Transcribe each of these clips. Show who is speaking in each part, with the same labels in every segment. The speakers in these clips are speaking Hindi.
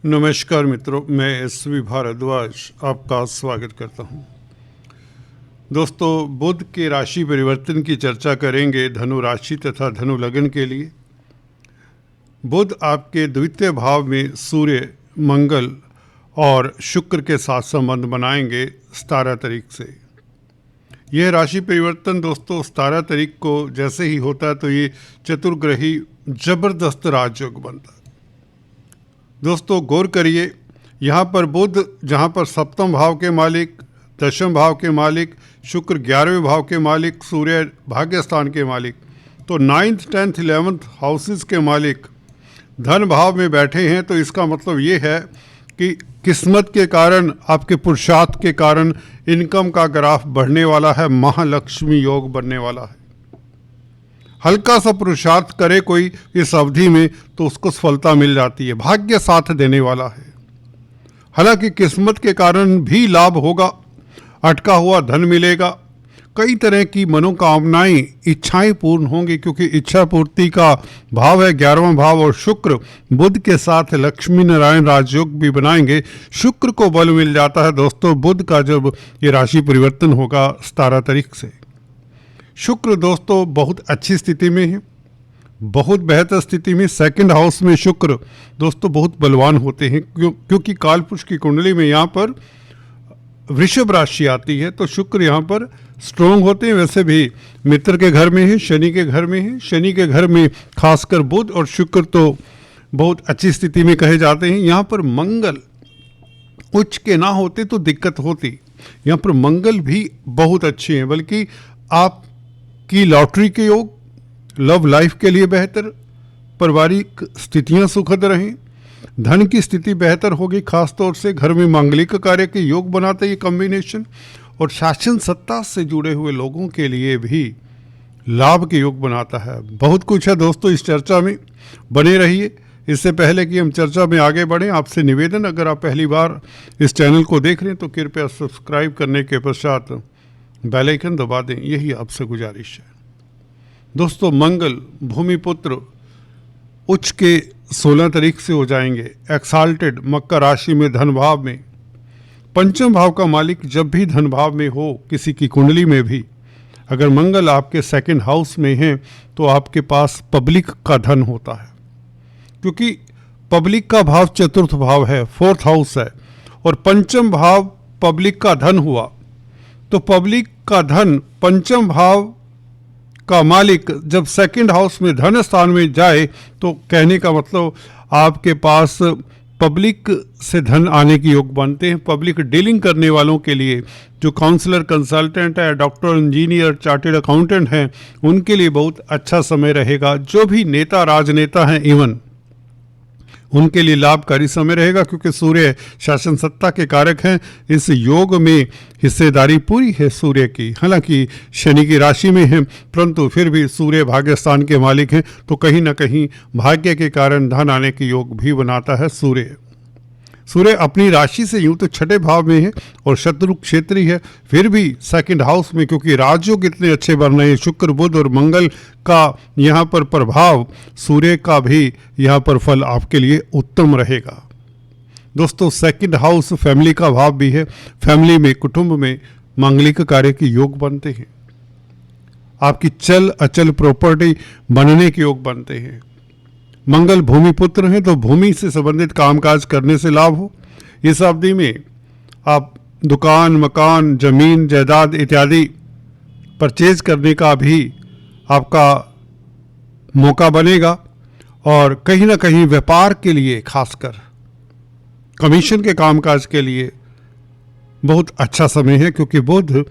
Speaker 1: नमस्कार मित्रों, मैं एसवी भारद्वाज आपका स्वागत करता हूं। दोस्तों, बुध के राशि परिवर्तन की चर्चा करेंगे धनु राशि तथा धनु लग्न के लिए। बुध आपके द्वितीय भाव में सूर्य, मंगल और शुक्र के साथ संबंध बनाएंगे 17 तारीख से। यह राशि परिवर्तन दोस्तों 17 तारीख को जैसे ही होता है तो ये चतुर्ग्रही जबरदस्त राजयोग बनता है। दोस्तों गौर करिए, यहाँ पर बुध जहाँ पर सप्तम भाव के मालिक, दशम भाव के मालिक, शुक्र 11वें भाव के मालिक, सूर्य भाग्य स्थान के मालिक, तो 9th, 10th, 11th हाउसेस के मालिक धन भाव में बैठे हैं। तो इसका मतलब ये है कि किस्मत के कारण, आपके पुरुषार्थ के कारण इनकम का ग्राफ बढ़ने वाला है, महालक्ष्मी योग बनने वाला है। हल्का सा पुरुषार्थ करे कोई इस अवधि में तो उसको सफलता मिल जाती है, भाग्य साथ देने वाला है। हालांकि किस्मत के कारण भी लाभ होगा, अटका हुआ धन मिलेगा, कई तरह की मनोकामनाएं, इच्छाएं पूर्ण होंगी, क्योंकि इच्छा पूर्ति का भाव है 11वां भाव। और शुक्र बुध के साथ लक्ष्मी नारायण राजयोग भी बनाएंगे। शुक्र को बल मिल जाता है दोस्तों बुध का जब ये राशि परिवर्तन होगा 17 तारीख से। शुक्र दोस्तों बहुत अच्छी स्थिति में है, बहुत बेहतर स्थिति में। सेकंड हाउस में शुक्र दोस्तों बहुत बलवान होते हैं, क्योंकि कालपुरुष की कुंडली में यहाँ पर वृषभ राशि आती है, तो शुक्र यहाँ पर स्ट्रोंग होते हैं। वैसे भी मित्र के घर में है, शनि के घर में है। शनि के घर में खासकर बुध और शुक्र तो बहुत अच्छी स्थिति में कहे जाते हैं। यहाँ पर मंगल उच्च के ना होते तो दिक्कत होती, यहाँ पर मंगल भी बहुत अच्छे हैं। बल्कि आप की लॉटरी के योग, लव लाइफ के लिए बेहतर, पारिवारिक स्थितियां सुखद रहें, धन की स्थिति बेहतर होगी। खासतौर से घर में मांगलिक कार्य के योग बनाते ये कॉम्बिनेशन, और शासन सत्ता से जुड़े हुए लोगों के लिए भी लाभ के योग बनाता है। बहुत कुछ है दोस्तों, इस चर्चा में बने रहिए। इससे पहले कि हम चर्चा में आगे बढ़ें, आपसे निवेदन, अगर आप पहली बार इस चैनल को देख रहे हैं तो कृपया सब्सक्राइब करने के पश्चात बेल आइकन दबा दें, यही आपसे गुजारिश है। दोस्तों मंगल भूमिपुत्र उच्च के 16 तारीख से हो जाएंगे एक्साल्टेड मकर राशि में, धन भाव में। पंचम भाव का मालिक जब भी धन भाव में हो किसी की कुंडली में भी, अगर मंगल आपके सेकंड हाउस में है तो आपके पास पब्लिक का धन होता है, क्योंकि पब्लिक का भाव चतुर्थ भाव है, 4th हाउस है, और पंचम भाव पब्लिक का धन हुआ। तो पब्लिक का धन, पंचम भाव का मालिक जब सेकंड हाउस में धन स्थान में जाए तो कहने का मतलब आपके पास पब्लिक से धन आने के योग बनते हैं। पब्लिक डीलिंग करने वालों के लिए, जो काउंसलर, कंसल्टेंट है, डॉक्टर, इंजीनियर, चार्टेड अकाउंटेंट हैं, उनके लिए बहुत अच्छा समय रहेगा। जो भी नेता, राजनेता हैं, इवन उनके लिए लाभकारी समय रहेगा, क्योंकि सूर्य शासन सत्ता के कारक हैं। इस योग में हिस्सेदारी पूरी है सूर्य की। हालांकि शनि की राशि में है, परंतु फिर भी सूर्य भाग्य स्थान के मालिक हैं, तो कहीं ना कहीं भाग्य के कारण धन आने के योग भी बनाता है सूर्य। सूर्य अपनी राशि से यूं तो 6ठे भाव में है और शत्रु क्षेत्री है, फिर भी सेकंड हाउस में, क्योंकि राजयोग इतने अच्छे बन रहे हैं, शुक्र बुध और मंगल का यहाँ पर प्रभाव, सूर्य का भी यहाँ पर फल आपके लिए उत्तम रहेगा। दोस्तों सेकंड हाउस फैमिली का भाव भी है। फैमिली में, कुटुंब में मांगलिक कार्य के योग बनते हैं, आपकी चल अचल प्रॉपर्टी बनने के योग बनते हैं। मंगल भूमिपुत्र हैं, तो भूमि से संबंधित कामकाज करने से लाभ हो। इस अवधि में आप दुकान, मकान, जमीन, जायदाद इत्यादि परचेज करने का भी आपका मौका बनेगा, और कहीं ना कहीं व्यापार के लिए, खासकर कमीशन के कामकाज के लिए बहुत अच्छा समय है, क्योंकि बुध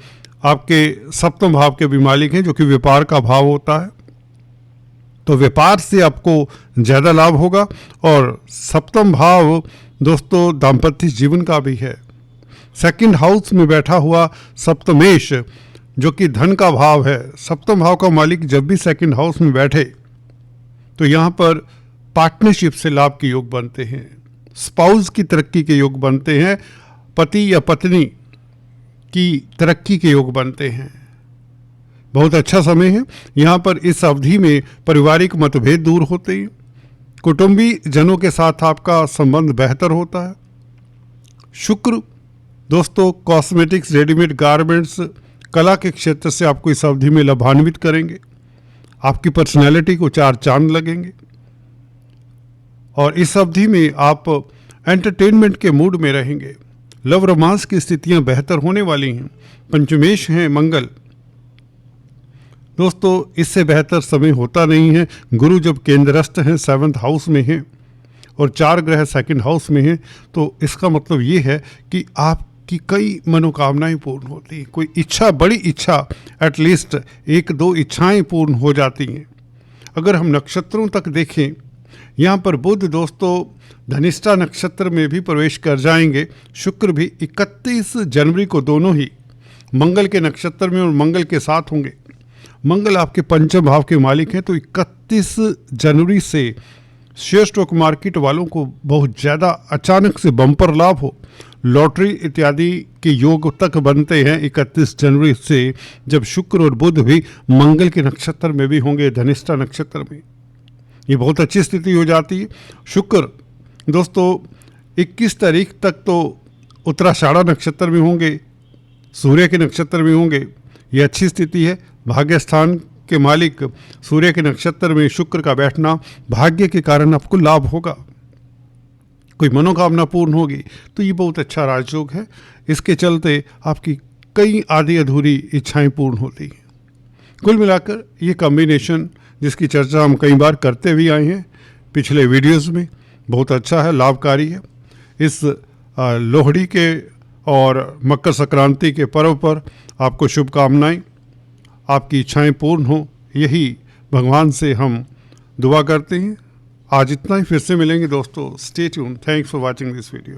Speaker 1: आपके सप्तम भाव के भी मालिक हैं, जो कि व्यापार का भाव होता है। तो व्यापार से आपको ज़्यादा लाभ होगा। और सप्तम भाव दोस्तों दाम्पत्य जीवन का भी है। सेकंड हाउस में बैठा हुआ सप्तमेश, जो कि धन का भाव है, सप्तम भाव का मालिक जब भी सेकंड हाउस में बैठे तो यहाँ पर पार्टनरशिप से लाभ के योग बनते हैं, स्पाउस की तरक्की के योग बनते हैं, पति या पत्नी की तरक्की के योग बनते हैं। बहुत अच्छा समय है। यहाँ पर इस अवधि में पारिवारिक मतभेद दूर होते हैं, कुटुंबी जनों के साथ आपका संबंध बेहतर होता है। शुक्र दोस्तों कॉस्मेटिक्स, रेडीमेड गारमेंट्स, कला के क्षेत्र से आपको इस अवधि में लाभान्वित करेंगे। आपकी पर्सनैलिटी को 4 चांद लगेंगे और इस अवधि में आप एंटरटेनमेंट के मूड में रहेंगे। लव रोमांस की स्थितियां बेहतर होने वाली हैं। पंचमेश हैं मंगल। दोस्तों इससे बेहतर समय होता नहीं है। गुरु जब केंद्रस्थ हैं 7th हाउस में हैं और 4 ग्रह 2nd हाउस में हैं, तो इसका मतलब ये है कि आपकी कई मनोकामनाएं पूर्ण होती हैं। कोई इच्छा, बड़ी इच्छा, एटलीस्ट 1-2 इच्छाएं पूर्ण हो जाती हैं। अगर हम नक्षत्रों तक देखें, यहाँ पर बुध दोस्तों धनिष्ठा नक्षत्र में भी प्रवेश कर जाएंगे। शुक्र भी 31 जनवरी को दोनों ही मंगल के नक्षत्र में और मंगल के साथ होंगे। मंगल आपके पंचम भाव के मालिक हैं, तो 31 जनवरी से शेयर स्टॉक मार्केट वालों को बहुत ज़्यादा अचानक से बम्पर लाभ हो, लॉटरी इत्यादि के योग तक बनते हैं 31 जनवरी से, जब शुक्र और बुध भी मंगल के नक्षत्र में भी होंगे, धनिष्ठा नक्षत्र में। ये बहुत अच्छी स्थिति हो जाती है। शुक्र दोस्तों 21 तारीख तक तो उत्तराषाढ़ा नक्षत्र में होंगे, सूर्य के नक्षत्र में होंगे। ये अच्छी स्थिति है। भाग्य स्थान के मालिक सूर्य के नक्षत्र में शुक्र का बैठना, भाग्य के कारण आपको लाभ होगा। कोई मनोकामना पूर्ण होगी, तो ये बहुत अच्छा राजयोग है। इसके चलते आपकी कई आधी अधूरी इच्छाएं पूर्ण होती हैं। कुल मिलाकर ये कॉम्बिनेशन, जिसकी चर्चा हम कई बार करते भी आए हैं पिछले वीडियोस में, बहुत अच्छा है, लाभकारी है। इस लोहड़ी के और मकर संक्रांति के पर्व पर आपको शुभकामनाएं, आपकी इच्छाएं पूर्ण हो, यही भगवान से हम दुआ करते हैं। आज इतना ही, फिर से मिलेंगे दोस्तों। Stay tuned. Thanks for watching this video.